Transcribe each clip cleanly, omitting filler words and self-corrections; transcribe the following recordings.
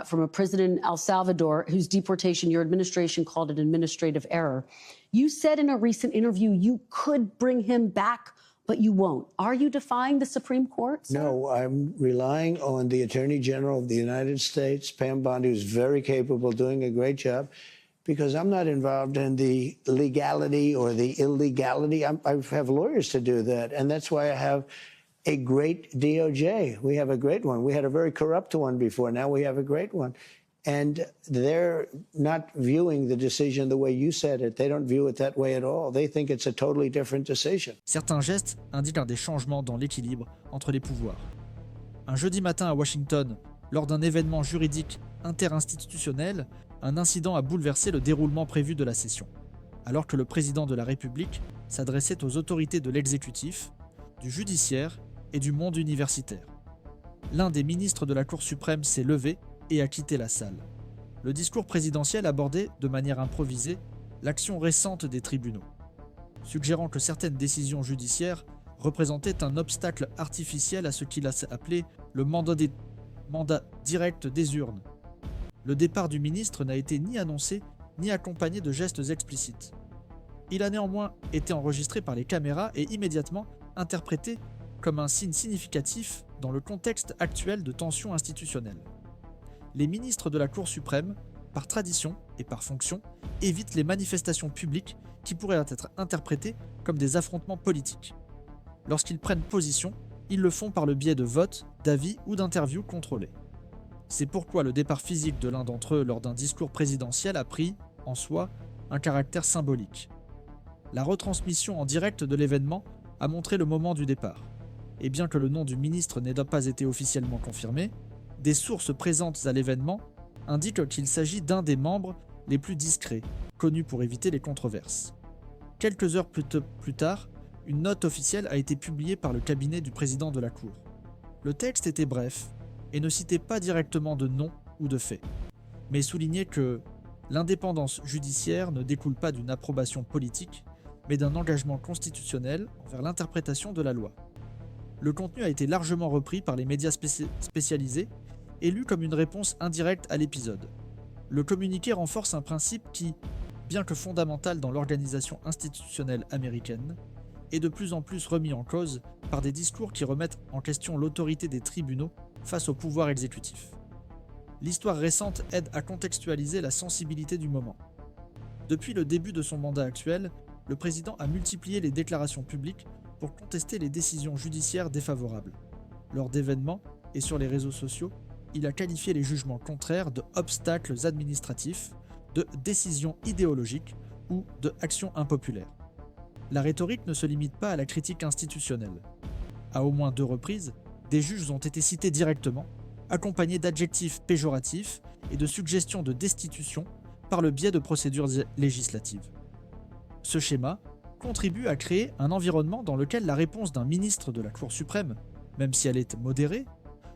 from a president in El Salvador whose deportation your administration called an administrative error. You said in a recent interview you could bring him back, but you won't. Are you defying the Supreme Court, sir? No, I'm relying on the Attorney General of the United States, Pam Bondi, who's very capable, doing a great job, because I'm not involved in the legality or the illegality. I have lawyers to do that, and that's why I have a great DOJ. We have a great one. We had a very corrupt one before. Now we have a great one. And they're not viewing the decision the way you said it. They don't view it that way at all. They think it's a totally different decision. Certains gestes indiquent des changements dans l'équilibre entre les pouvoirs. Un jeudi matin à Washington, lors d'un événement juridique interinstitutionnel, un incident a bouleversé le déroulement prévu de la session, alors que le président de la République s'adressait aux autorités de l'exécutif, du judiciaire et du monde universitaire. L'un des ministres de la Cour suprême s'est levé et a quitté la salle. Le discours présidentiel abordait, de manière improvisée, l'action récente des tribunaux, suggérant que certaines décisions judiciaires représentaient un obstacle artificiel à ce qu'il a appelé le mandat direct des urnes. Le départ du ministre n'a été ni annoncé ni accompagné de gestes explicites. Il a néanmoins été enregistré par les caméras et immédiatement interprété comme un signe significatif dans le contexte actuel de tensions institutionnelles. Les ministres de la Cour suprême, par tradition et par fonction, évitent les manifestations publiques qui pourraient être interprétées comme des affrontements politiques. Lorsqu'ils prennent position, ils le font par le biais de votes, d'avis ou d'interviews contrôlées. C'est pourquoi le départ physique de l'un d'entre eux lors d'un discours présidentiel a pris, en soi, un caractère symbolique. La retransmission en direct de l'événement a montré le moment du départ. Et bien que le nom du ministre n'ait pas été officiellement confirmé, des sources présentes à l'événement indiquent qu'il s'agit d'un des membres les plus discrets, connus pour éviter les controverses. Quelques heures plus tard, une note officielle a été publiée par le cabinet du président de la Cour. Le texte était bref et ne citait pas directement de nom ou de fait, mais soulignait que l'indépendance judiciaire ne découle pas d'une approbation politique, mais d'un engagement constitutionnel envers l'interprétation de la loi. Le contenu a été largement repris par les médias spécialisés et lu comme une réponse indirecte à l'épisode. Le communiqué renforce un principe qui, bien que fondamental dans l'organisation institutionnelle américaine, est de plus en plus remis en cause par des discours qui remettent en question l'autorité des tribunaux face au pouvoir exécutif. L'histoire récente aide à contextualiser la sensibilité du moment. Depuis le début de son mandat actuel, le président a multiplié les déclarations publiques pour contester les décisions judiciaires défavorables. Lors d'événements et sur les réseaux sociaux, il a qualifié les jugements contraires de obstacles administratifs, de décisions idéologiques ou de actions impopulaires. La rhétorique ne se limite pas à la critique institutionnelle. À au moins 2 reprises, des juges ont été cités directement, accompagnés d'adjectifs péjoratifs et de suggestions de destitution par le biais de procédures législatives. Ce schéma contribue à créer un environnement dans lequel la réponse d'un ministre de la Cour suprême, même si elle est modérée,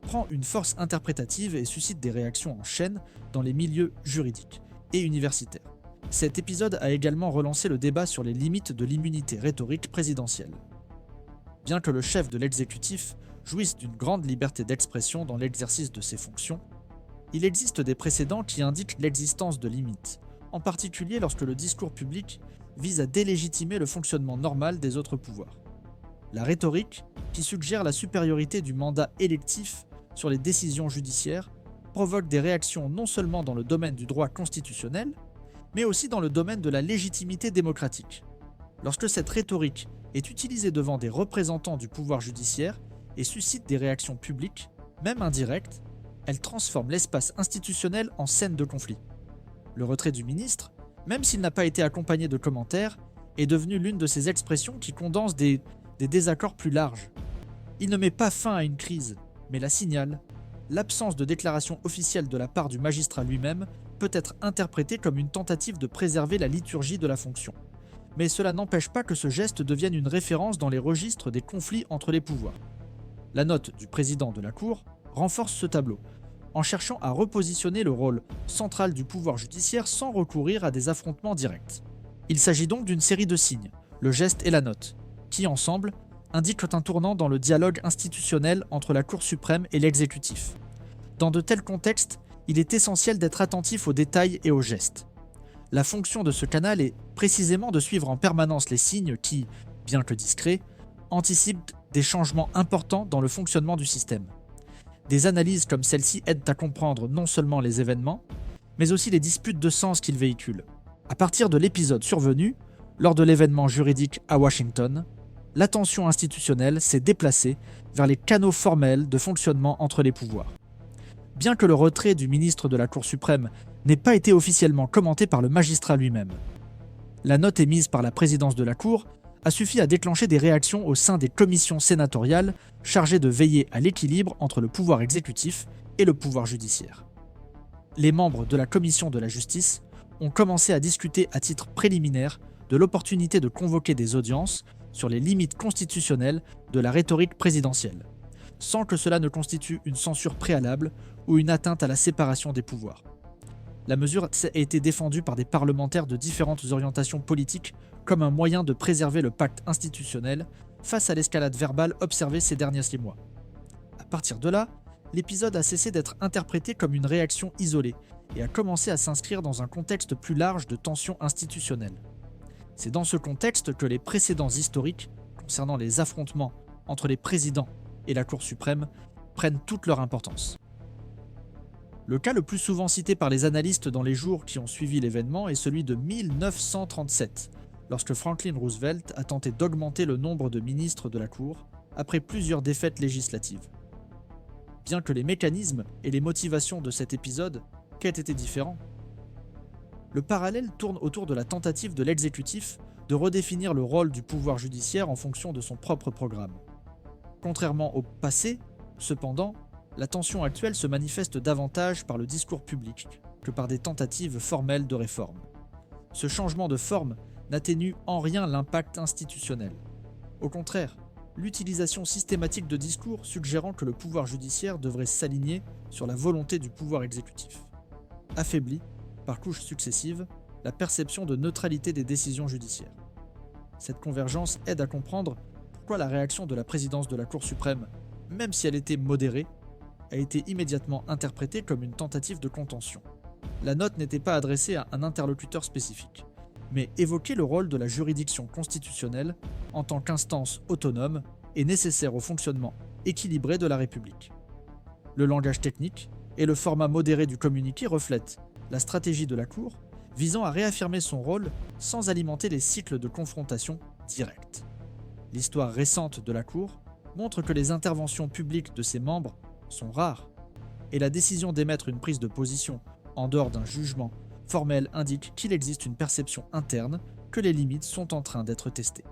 prend une force interprétative et suscite des réactions en chaîne dans les milieux juridiques et universitaires. Cet épisode a également relancé le débat sur les limites de l'immunité rhétorique présidentielle. Bien que le chef de l'exécutif jouisse d'une grande liberté d'expression dans l'exercice de ses fonctions, il existe des précédents qui indiquent l'existence de limites, en particulier lorsque le discours public vise à délégitimer le fonctionnement normal des autres pouvoirs. La rhétorique, qui suggère la supériorité du mandat électif sur les décisions judiciaires, provoque des réactions non seulement dans le domaine du droit constitutionnel, mais aussi dans le domaine de la légitimité démocratique. Lorsque cette rhétorique est utilisée devant des représentants du pouvoir judiciaire et suscite des réactions publiques, même indirectes, elle transforme l'espace institutionnel en scène de conflit. Le retrait du ministre, même s'il n'a pas été accompagné de commentaires, est devenu l'une de ces expressions qui condensent des désaccords plus larges. Il ne met pas fin à une crise, mais la signale. L'absence de déclaration officielle de la part du magistrat lui-même peut être interprétée comme une tentative de préserver la liturgie de la fonction. Mais cela n'empêche pas que ce geste devienne une référence dans les registres des conflits entre les pouvoirs. La note du président de la Cour renforce ce tableau, en cherchant à repositionner le rôle central du pouvoir judiciaire sans recourir à des affrontements directs. Il s'agit donc d'une série de signes, le geste et la note, qui ensemble indiquent un tournant dans le dialogue institutionnel entre la Cour suprême et l'exécutif. Dans de tels contextes, il est essentiel d'être attentif aux détails et aux gestes. La fonction de ce canal est précisément de suivre en permanence les signes qui, bien que discrets, anticipent des changements importants dans le fonctionnement du système. Des analyses comme celle-ci aident à comprendre non seulement les événements, mais aussi les disputes de sens qu'ils véhiculent. À partir de l'épisode survenu, lors de l'événement juridique à Washington, l'attention institutionnelle s'est déplacée vers les canaux formels de fonctionnement entre les pouvoirs. Bien que le retrait du ministre de la Cour suprême n'ait pas été officiellement commenté par le magistrat lui-même, la note émise par la présidence de la Cour a suffi à déclencher des réactions au sein des commissions sénatoriales chargées de veiller à l'équilibre entre le pouvoir exécutif et le pouvoir judiciaire. Les membres de la commission de la justice ont commencé à discuter à titre préliminaire de l'opportunité de convoquer des audiences sur les limites constitutionnelles de la rhétorique présidentielle, sans que cela ne constitue une censure préalable ou une atteinte à la séparation des pouvoirs. La mesure a été défendue par des parlementaires de différentes orientations politiques comme un moyen de préserver le pacte institutionnel face à l'escalade verbale observée ces derniers 6 mois. À partir de là, l'épisode a cessé d'être interprété comme une réaction isolée et a commencé à s'inscrire dans un contexte plus large de tensions institutionnelles. C'est dans ce contexte que les précédents historiques concernant les affrontements entre les présidents et la Cour suprême prennent toute leur importance. Le cas le plus souvent cité par les analystes dans les jours qui ont suivi l'événement est celui de 1937, lorsque Franklin Roosevelt a tenté d'augmenter le nombre de ministres de la Cour après plusieurs défaites législatives. Bien que les mécanismes et les motivations de cet épisode aient été différents, le parallèle tourne autour de la tentative de l'exécutif de redéfinir le rôle du pouvoir judiciaire en fonction de son propre programme. Contrairement au passé, cependant, la tension actuelle se manifeste davantage par le discours public que par des tentatives formelles de réforme. Ce changement de forme n'atténue en rien l'impact institutionnel. Au contraire, l'utilisation systématique de discours suggérant que le pouvoir judiciaire devrait s'aligner sur la volonté du pouvoir exécutif affaiblit, par couches successives, la perception de neutralité des décisions judiciaires. Cette convergence aide à comprendre pourquoi la réaction de la présidence de la Cour suprême, même si elle était modérée, a été immédiatement interprétée comme une tentative de contention. La note n'était pas adressée à un interlocuteur spécifique, mais évoquait le rôle de la juridiction constitutionnelle en tant qu'instance autonome et nécessaire au fonctionnement équilibré de la République. Le langage technique et le format modéré du communiqué reflètent la stratégie de la Cour visant à réaffirmer son rôle sans alimenter les cycles de confrontation directe. L'histoire récente de la Cour montre que les interventions publiques de ses membres sont rares, et la décision d'émettre une prise de position en dehors d'un jugement formel indique qu'il existe une perception interne que les limites sont en train d'être testées.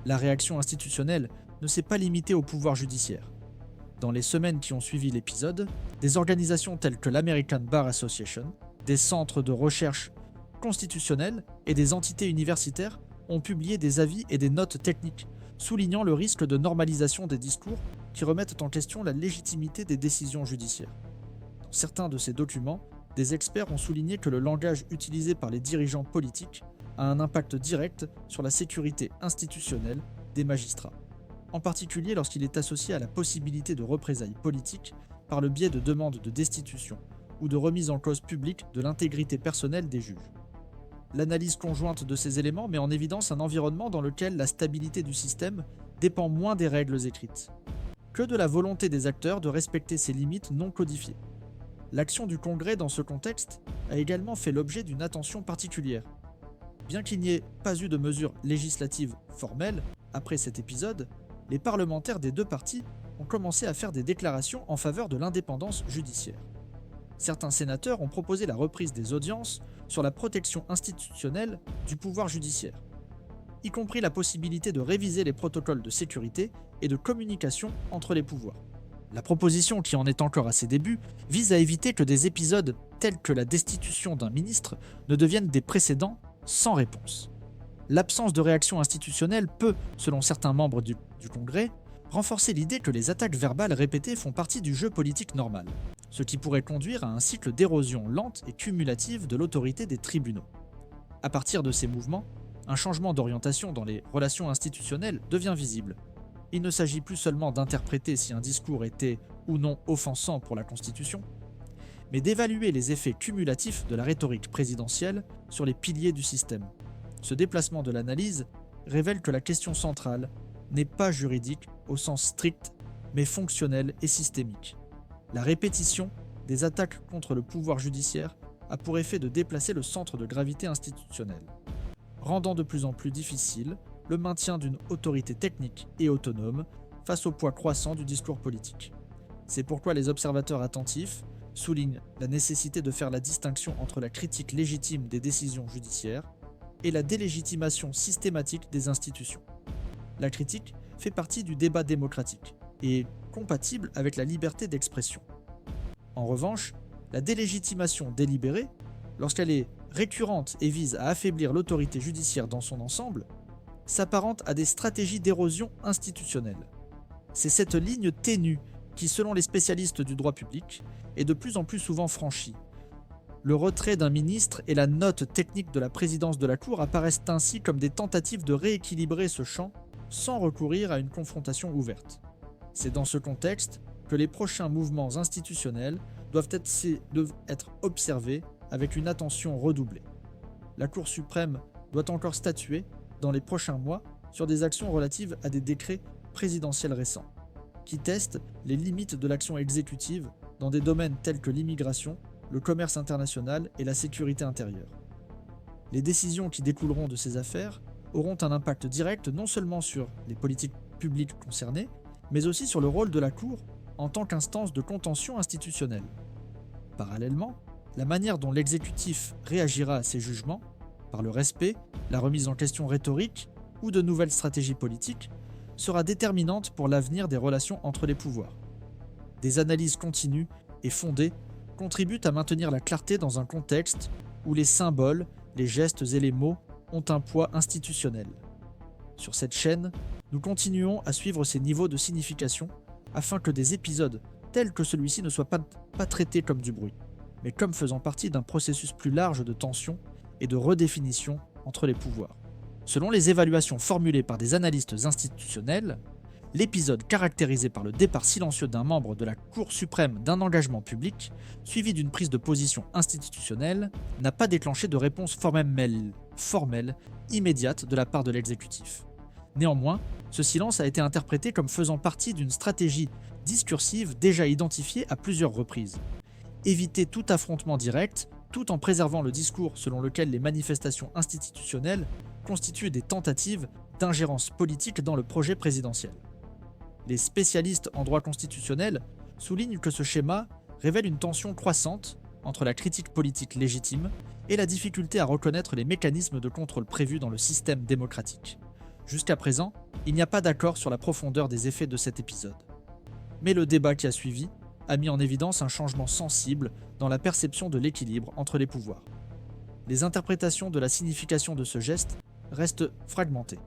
La réaction institutionnelle ne s'est pas limitée au pouvoir judiciaire. Dans les semaines qui ont suivi l'épisode, des organisations telles que l'American Bar Association, des centres de recherche constitutionnels et des entités universitaires ont publié des avis et des notes techniques, soulignant le risque de normalisation des discours qui remettent en question la légitimité des décisions judiciaires. Dans certains de ces documents, des experts ont souligné que le langage utilisé par les dirigeants politiques a un impact direct sur la sécurité institutionnelle des magistrats, en particulier lorsqu'il est associé à la possibilité de représailles politiques par le biais de demandes de destitution ou de remise en cause publique de l'intégrité personnelle des juges. L'analyse conjointe de ces éléments met en évidence un environnement dans lequel la stabilité du système dépend moins des règles écrites que de la volonté des acteurs de respecter ces limites non codifiées. L'action du Congrès dans ce contexte a également fait l'objet d'une attention particulière. Bien qu'il n'y ait pas eu de mesures législatives formelles après cet épisode, les parlementaires des deux partis ont commencé à faire des déclarations en faveur de l'indépendance judiciaire. Certains sénateurs ont proposé la reprise des audiences sur la protection institutionnelle du pouvoir judiciaire, y compris la possibilité de réviser les protocoles de sécurité et de communication entre les pouvoirs. La proposition, qui en est encore à ses débuts, vise à éviter que des épisodes tels que la destitution d'un ministre ne deviennent des précédents sans réponse. L'absence de réaction institutionnelle peut, selon certains membres du Congrès, renforcer l'idée que les attaques verbales répétées font partie du jeu politique normal, ce qui pourrait conduire à un cycle d'érosion lente et cumulative de l'autorité des tribunaux. À partir de ces mouvements, un changement d'orientation dans les relations institutionnelles devient visible. Il ne s'agit plus seulement d'interpréter si un discours était ou non offensant pour la Constitution, mais d'évaluer les effets cumulatifs de la rhétorique présidentielle sur les piliers du système. Ce déplacement de l'analyse révèle que la question centrale n'est pas juridique au sens strict, mais fonctionnelle et systémique. La répétition des attaques contre le pouvoir judiciaire a pour effet de déplacer le centre de gravité institutionnel, rendant de plus en plus difficile le maintien d'une autorité technique et autonome face au poids croissant du discours politique. C'est pourquoi les observateurs attentifs soulignent la nécessité de faire la distinction entre la critique légitime des décisions judiciaires et la délégitimation systématique des institutions. La critique fait partie du débat démocratique et est compatible avec la liberté d'expression. En revanche, la délégitimation délibérée, lorsqu'elle est récurrente et vise à affaiblir l'autorité judiciaire dans son ensemble, s'apparente à des stratégies d'érosion institutionnelle. C'est cette ligne ténue qui, selon les spécialistes du droit public, est de plus en plus souvent franchie. Le retrait d'un ministre et la note technique de la présidence de la Cour apparaissent ainsi comme des tentatives de rééquilibrer ce champ sans recourir à une confrontation ouverte. C'est dans ce contexte que les prochains mouvements institutionnels doivent être observés avec une attention redoublée. La Cour suprême doit encore statuer dans les prochains mois sur des actions relatives à des décrets présidentiels récents, qui testent les limites de l'action exécutive dans des domaines tels que l'immigration, le commerce international et la sécurité intérieure. Les décisions qui découleront de ces affaires auront un impact direct non seulement sur les politiques publiques concernées, mais aussi sur le rôle de la Cour en tant qu'instance de contention institutionnelle. Parallèlement, la manière dont l'exécutif réagira à ces jugements, par le respect, la remise en question rhétorique ou de nouvelles stratégies politiques, sera déterminante pour l'avenir des relations entre les pouvoirs. Des analyses continues et fondées contribuent à maintenir la clarté dans un contexte où les symboles, les gestes et les mots ont un poids institutionnel. Sur cette chaîne, nous continuons à suivre ces niveaux de signification afin que des épisodes tels que celui-ci ne soient pas traités comme du bruit, mais comme faisant partie d'un processus plus large de tension et de redéfinition entre les pouvoirs. Selon les évaluations formulées par des analystes institutionnels, l'épisode caractérisé par le départ silencieux d'un membre de la Cour suprême d'un engagement public, suivi d'une prise de position institutionnelle, n'a pas déclenché de réponse formelle, immédiate de la part de l'exécutif. Néanmoins, ce silence a été interprété comme faisant partie d'une stratégie discursive déjà identifiée à plusieurs reprises. Éviter tout affrontement direct, tout en préservant le discours selon lequel les manifestations institutionnelles constituent des tentatives d'ingérence politique dans le projet présidentiel. Les spécialistes en droit constitutionnel soulignent que ce schéma révèle une tension croissante entre la critique politique légitime et la difficulté à reconnaître les mécanismes de contrôle prévus dans le système démocratique. Jusqu'à présent, il n'y a pas d'accord sur la profondeur des effets de cet épisode. Mais le débat qui a suivi a mis en évidence un changement sensible dans la perception de l'équilibre entre les pouvoirs. Les interprétations de la signification de ce geste restent fragmentées.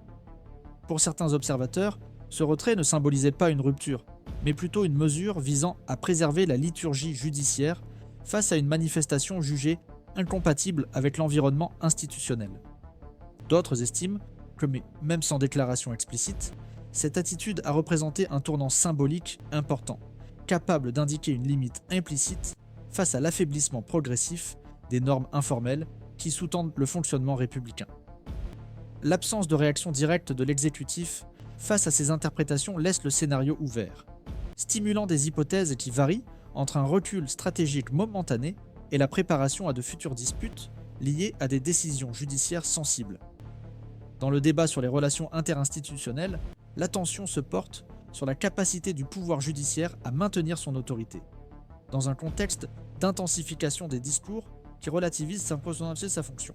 Pour certains observateurs, ce retrait ne symbolisait pas une rupture, mais plutôt une mesure visant à préserver la liturgie judiciaire face à une manifestation jugée incompatible avec l'environnement institutionnel. D'autres estiment que, même sans déclaration explicite, cette attitude a représenté un tournant symbolique important, capable d'indiquer une limite implicite face à l'affaiblissement progressif des normes informelles qui sous-tendent le fonctionnement républicain. L'absence de réaction directe de l'exécutif face à ces interprétations laisse le scénario ouvert, stimulant des hypothèses qui varient entre un recul stratégique momentané et la préparation à de futures disputes liées à des décisions judiciaires sensibles. Dans le débat sur les relations interinstitutionnelles, l'attention se porte sur la capacité du pouvoir judiciaire à maintenir son autorité, dans un contexte d'intensification des discours qui relativisent sa fonction.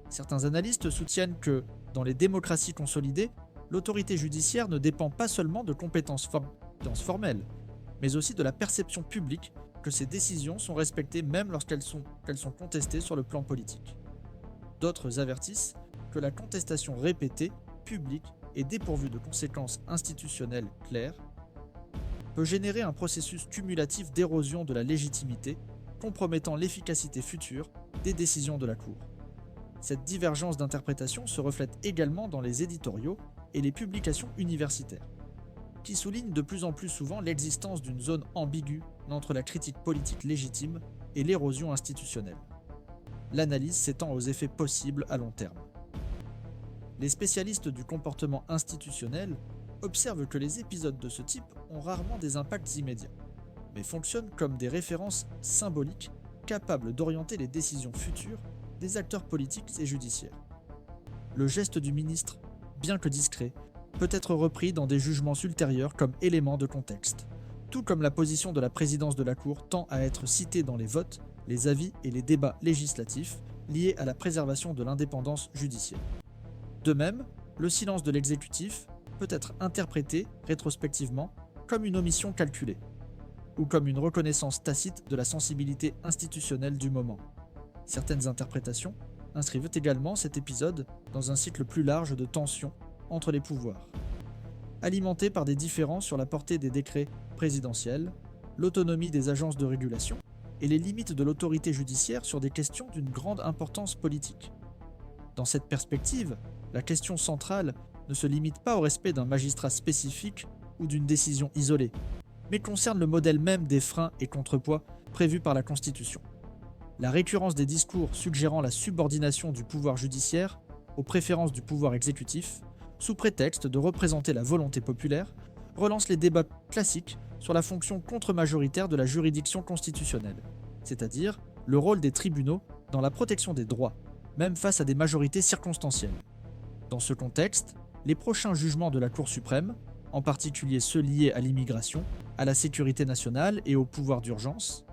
Certains analystes soutiennent que, dans les démocraties consolidées, l'autorité judiciaire ne dépend pas seulement de compétences formelles, mais aussi de la perception publique que ces décisions sont respectées même lorsqu'elles sont contestées sur le plan politique. D'autres avertissent que la contestation répétée, publique et dépourvue de conséquences institutionnelles claires peut générer un processus cumulatif d'érosion de la légitimité, compromettant l'efficacité future des décisions de la Cour. Cette divergence d'interprétation se reflète également dans les éditoriaux et les publications universitaires, qui soulignent de plus en plus souvent l'existence d'une zone ambiguë entre la critique politique légitime et l'érosion institutionnelle. L'analyse s'étend aux effets possibles à long terme. Les spécialistes du comportement institutionnel observent que les épisodes de ce type ont rarement des impacts immédiats, mais fonctionnent comme des références symboliques capables d'orienter les décisions futures des acteurs politiques et judiciaires. Le geste du ministre, bien que discret, peut être repris dans des jugements ultérieurs comme élément de contexte, tout comme la position de la présidence de la Cour tend à être citée dans les votes, les avis et les débats législatifs liés à la préservation de l'indépendance judiciaire. De même, le silence de l'exécutif peut être interprété, rétrospectivement, comme une omission calculée, ou comme une reconnaissance tacite de la sensibilité institutionnelle du moment. Certaines interprétations inscrivent également cet épisode dans un cycle plus large de tensions entre les pouvoirs, alimenté par des différends sur la portée des décrets présidentiels, l'autonomie des agences de régulation et les limites de l'autorité judiciaire sur des questions d'une grande importance politique. Dans cette perspective, la question centrale ne se limite pas au respect d'un magistrat spécifique ou d'une décision isolée, mais concerne le modèle même des freins et contrepoids prévus par la Constitution. La récurrence des discours suggérant la subordination du pouvoir judiciaire aux préférences du pouvoir exécutif, sous prétexte de représenter la volonté populaire, relance les débats classiques sur la fonction contre-majoritaire de la juridiction constitutionnelle, c'est-à-dire le rôle des tribunaux dans la protection des droits, même face à des majorités circonstancielles. Dans ce contexte, les prochains jugements de la Cour suprême, en particulier ceux liés à l'immigration, à la sécurité nationale et au pouvoir d'urgence,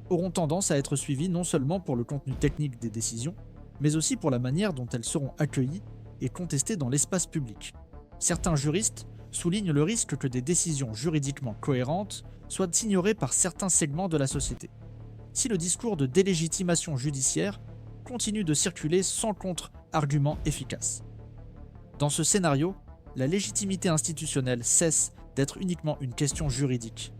auront tendance à être suivis non seulement pour le contenu technique des décisions, mais aussi pour la manière dont elles seront accueillies et contestées dans l'espace public. Certains juristes soulignent le risque que des décisions juridiquement cohérentes soient ignorées par certains segments de la société, si le discours de délégitimation judiciaire continue de circuler sans contre-argument efficace. Dans ce scénario, la légitimité institutionnelle cesse d'être uniquement une question juridique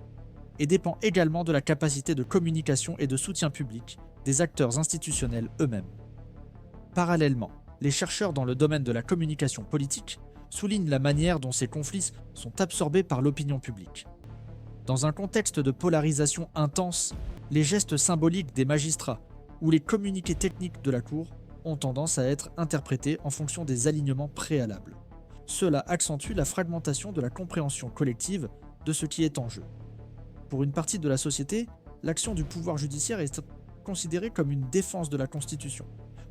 et dépend également de la capacité de communication et de soutien public des acteurs institutionnels eux-mêmes. Parallèlement, les chercheurs dans le domaine de la communication politique soulignent la manière dont ces conflits sont absorbés par l'opinion publique. Dans un contexte de polarisation intense, les gestes symboliques des magistrats ou les communiqués techniques de la Cour ont tendance à être interprétés en fonction des alignements préalables. Cela accentue la fragmentation de la compréhension collective de ce qui est en jeu. Pour une partie de la société, l'action du pouvoir judiciaire est considérée comme une défense de la Constitution.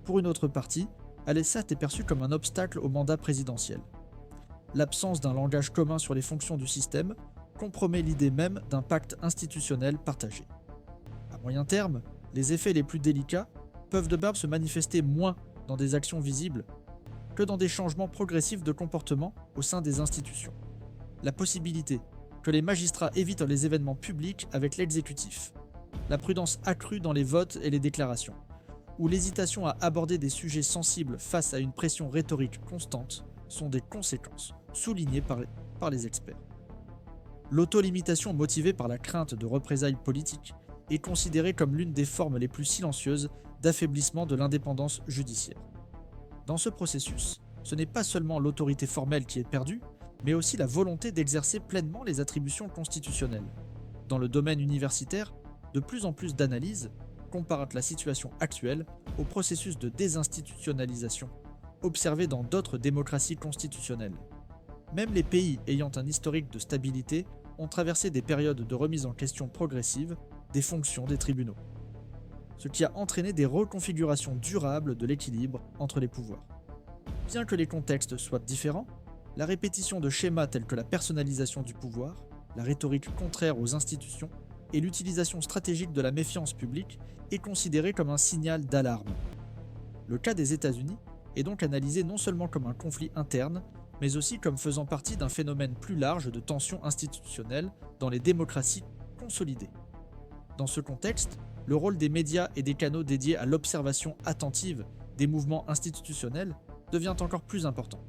Pour une autre partie, elle est perçue comme un obstacle au mandat présidentiel. L'absence d'un langage commun sur les fonctions du système compromet l'idée même d'un pacte institutionnel partagé. À moyen terme, les effets les plus délicats peuvent de même se manifester moins dans des actions visibles que dans des changements progressifs de comportement au sein des institutions. La possibilité que les magistrats évitent les événements publics avec l'exécutif, la prudence accrue dans les votes et les déclarations, ou l'hésitation à aborder des sujets sensibles face à une pression rhétorique constante sont des conséquences soulignées par les experts. L'autolimitation motivée par la crainte de représailles politiques est considérée comme l'une des formes les plus silencieuses d'affaiblissement de l'indépendance judiciaire. Dans ce processus, ce n'est pas seulement l'autorité formelle qui est perdue, mais aussi la volonté d'exercer pleinement les attributions constitutionnelles. Dans le domaine universitaire, de plus en plus d'analyses comparent la situation actuelle au processus de désinstitutionnalisation observé dans d'autres démocraties constitutionnelles. Même les pays ayant un historique de stabilité ont traversé des périodes de remise en question progressive des fonctions des tribunaux, ce qui a entraîné des reconfigurations durables de l'équilibre entre les pouvoirs. Bien que les contextes soient différents, la répétition de schémas tels que la personnalisation du pouvoir, la rhétorique contraire aux institutions et l'utilisation stratégique de la méfiance publique est considérée comme un signal d'alarme. Le cas des États-Unis est donc analysé non seulement comme un conflit interne, mais aussi comme faisant partie d'un phénomène plus large de tension institutionnelle dans les démocraties consolidées. Dans ce contexte, le rôle des médias et des canaux dédiés à l'observation attentive des mouvements institutionnels devient encore plus important.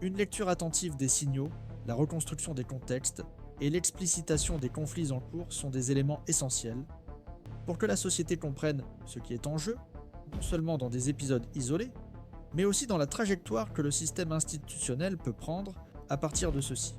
Une lecture attentive des signaux, la reconstruction des contextes et l'explicitation des conflits en cours sont des éléments essentiels pour que la société comprenne ce qui est en jeu, non seulement dans des épisodes isolés, mais aussi dans la trajectoire que le système institutionnel peut prendre à partir de ceux-ci.